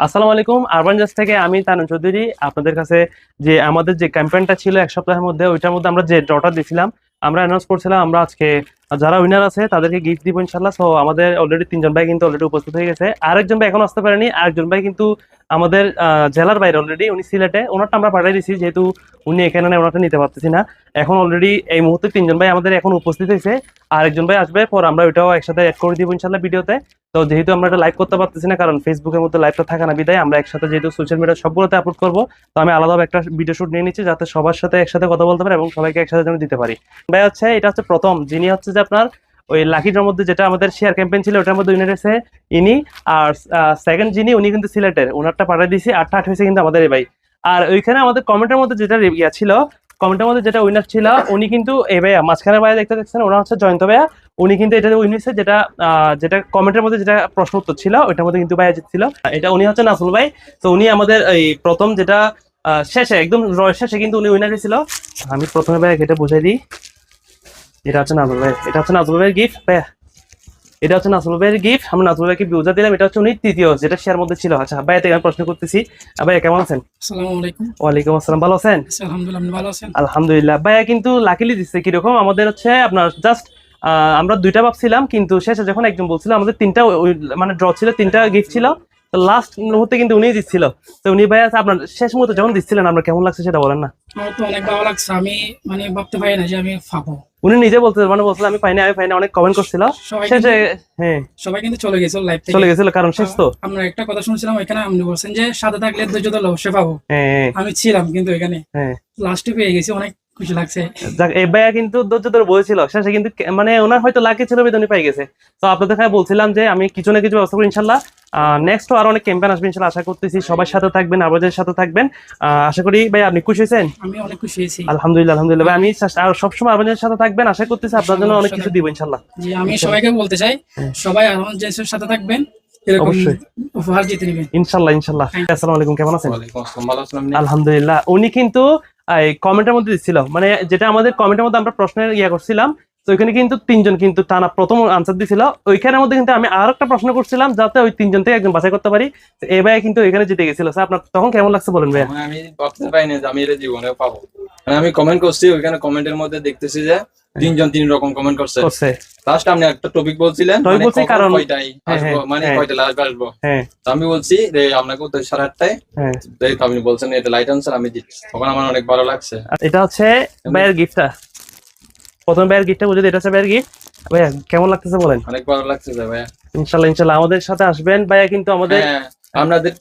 আসসালামু আলাইকুম। আরবান জাজ থেকে আমি তানু চৌধুরী আপনাদের কাছে যে আমাদের যে ক্যাম্পেইনটা ছিল এক সপ্তাহের মধ্যে, ওইটার মধ্যে আমরা যে ড্রটা দিছিলাম, আমরা অ্যানাউন্স করছিলাম আমরা আজকে যারা উইনার আছে তাদেরকে গিফট দিব ইনশাল্লাহ। সো আমাদের অলরেডি 3জন ভাই কিন্তু অলরেডি উপস্থিত হয়ে গেছে। আরেকজন ভাই এখন আসতে পারেনি, আরেকজন ভাই কিন্তু আমাদের জেলার বাইরে, অলরেডি উনি সিলেটে, ওনারটা আমরা পাঠিয়ে দিছি, যেহেতু উনি এখানে নেই ওনারটা নিতে পারতেছি না। এখন অলরেডি এই মুহূর্তে 3জন ভাই আমাদের এখন উপস্থিত হয়েছে, আরেকজন ভাই আসবে পর আমরা ওইটাও একসাথে অ্যাড করে দিব ইনশাল্লাহ ভিডিওতে। তো যেহেতু আমরা এটা লাইভ করতে পারতেছি না, কারণ ফেসবুকের মধ্যে লাইভটা থাকে না বিদায় আমরা একসাথে যেহেতু সোশ্যাল মিডিয়া সবগুলোতে আপলোড করবো, তো আমি আলাদাভাবে একটা ভিডিও শুট নিয়ে নিচ্ছি যাতে সবার সাথে একসাথে কথা বলতে পারি এবং সবাইকে একসাথে যেন দিতে পারি। ভাই হচ্ছে এটা হচ্ছে প্রথম যিনি হচ্ছে যে আপনার ওই লাকি ড্রর মধ্যে যেটা আমাদের শেয়ার ক্যাম্পেইন ছিল ওটার মধ্যে উইনার হয়েছে ইনি। আর সেকেন্ড যিনি উনি কিন্তু সিলেটের, ওনারটা পাঠিয়ে দিয়েছি, আটটা আট হয়েছে কিন্তু আমাদের এই ভাই। আর ওইখানে আমাদের কমেন্টের মধ্যে যেটা ইয়া ছিল, কমেন্টের মধ্যে যেটা উইনার ছিল উনি কিন্তু এই ভাইয়া মাঝখানে ভাইয়া দেখতে দেখছেন, ওনার হচ্ছে জয়ন্ত ভাইয়া। উনি কিন্তু এটা উইন হয়েছে, যেটা যেটা কমেন্টের মধ্যে যেটা প্রশ্ন উত্তর ছিল ওইটার মধ্যে কিন্তু ভাইয়া জিতছিল। এটা উনি হচ্ছে নাসুল ভাই। তো উনি আমাদের এই প্রথম যেটা শেষে একদম রয়ের শেষে কিন্তু উনি উইনার হয়েছিল। আমি প্রথমে ভাইয়া এটা বুঝাই দিই, এটা হচ্ছে নাজুল ভাই, এটা হচ্ছে নাজুল ভাইয়ের গিফট ভাইয়া, এটা হচ্ছে নাজুল ভাইয়ের গিফট। আমি নাজুল ভাইকে বুঝা দিলাম, এটা হচ্ছে উনি তৃতীয় যেটা শেয়ার মধ্যে ছিল। আচ্ছা ভাইয়া থেকে আমি প্রশ্ন করতেছি, ভাইয়া কেমন আছেন? আসসালামু আলাইকুম। ওয়ালাইকুম আসসালাম, ভালো আছেন? আছি আলহামদুলিল্লাহ, আপনি ভালো আছেন? আলহামদুলিল্লাহ। ভাইয়া কিন্তু লাকিলি দিচ্ছে কিরকম আমাদের হচ্ছে আপনার জাস্ট আমরা দুইটা ভাবছিলাম, কিন্তু শেষে যখন একজন বলছিল আমাদের তিনটা মানে ড্র ছিল, তিনটা গিফট ছিল, তো লাস্ট মুহূর্তে কিন্তু উনিই দিচ্ছিল। তো উনি ভাইয়া আপনার শেষ মুহূর্তে যখন দিচ্ছিলেন আপনার কেমন লাগছে সেটা বলেন না। আমার তো অনেক ভালো লাগছে। আমি ভাবতে পারি না যে আমি পাবো। উনি নিজে বলতে মানে বলছিল আমি পাইনি, আমি পাইনি, অনেক কমেন্ট করছিল সবাই শেষে। হ্যাঁ, সবাই কিন্তু চলে গেছিল লাইভ থেকে। চলে গেছিল কারণ শেষ তো। আমরা একটা কথা শুনছিলাম ওইখানে, আপনি বলছেন যে সাথে থাকলে ধৈর্য ধরলে অবশ্যই পাবো। হ্যাঁ আমি ছিলাম কিন্তু এখানে হ্যাঁ। লাস্টে পেয়ে গেছি, অনেক খুশি লাগছে। যাক, এই ভাইয়া কিন্তু ধৈর্য ধরে বলেছিল শেষে, কিন্তু মানে ওনার হয়তো লাকি ছিল বেতন উনি পাই গেছে। তো আপনাদের কাছে বলছিলাম যে আমি কিছু না কিছু ব্যবস্থা করি ইনশাল্লাহ। নেক্সট আরো অনেক ক্যাম্পেইন আসবে ইনশাল্লাহ, আশা করতেছি সবার সাথে থাকবেন, আমাদের সাথে থাকবেন। আশা করি ভাই আপনি খুশি হয়েছেন? আমি অনেক খুশি হয়েছি। আলহামদুলিল্লাহ আলহামদুলিল্লাহ ভাই, আমি আর সবসময় আপনাদের সাথে থাকবেন, আশা করতেছি আপনার জন্য অনেক কিছু দিব ইনশাল্লাহ। জি, আমি সবাইকে বলতে চাই সবাই আমার জেসের সাথে থাকবেন, এরকম অবশ্যই উপহার জিতে নেবেন ইনশাল্লাহ ইনশাল্লাহ। আসসালামু আলাইকুম, কেমন আছেন? ওয়ালাইকুম আসসালাম, ভালো আছেন আপনি? আলহামদুলিল্লাহ। উনি কিন্তু এই কমেন্টের মধ্যে দিচ্ছিল, মানে যেটা আমাদের কমেন্টের মধ্যে আমরা প্রশ্নের ইয়া করছিলাম, তো ওইখানে কিন্তু 3জন কিন্তু টানা প্রথম আনসার দিছিল। ওইখানের মধ্যে কিন্তু আমি আর একটা প্রশ্ন করছিলাম যাতে ওই 3জন থেকে একজন বাছাই করতে পারি। তো এই ভাই কিন্তু এখানে জিতে গেছিল। স্যার আপনার তখন কেমন লাগছে বলেন ভাইয়া? আমি ভাবতে পারিনি যে আমি এটা জীবনে পাবো। মানে আমি কমেন্ট করছি, ওইখানে কমেন্টের মধ্যে দেখতেছি যে তিনজন তিন রকম কমেন্ট করছে। লাস্ট আপনি একটা টপিক বলছিলেন, টপিক মানে বলছি কখন কারণ কয়টায় আসবো, মানে কয়টা লাইভ আসবো। হ্যাঁ তো আমি বলছি যে আপনাকে তো 8:30টায়। হ্যাঁ। তো আপনি বলছেন এটা লাইট আনসার, আমি দিচ্ছি, তখন আমার অনেক ভালো লাগছে। এটা হচ্ছে ভাইয়ের গিফটটা, প্রথম ভাইয়ের গিফটটা বুঝে, এটা হচ্ছে ভাইয়ের গিফট। ভাইয়া কেমন লাগতেছে বলেন? অনেক ভালো লাগছে যে ভাইয়া। ইনশাল্লাহ ইনশাল্লাহ আমাদের সাথে আসবেন ভাইয়া, কিন্তু আমাদের হ্যাঁ, আপনাদের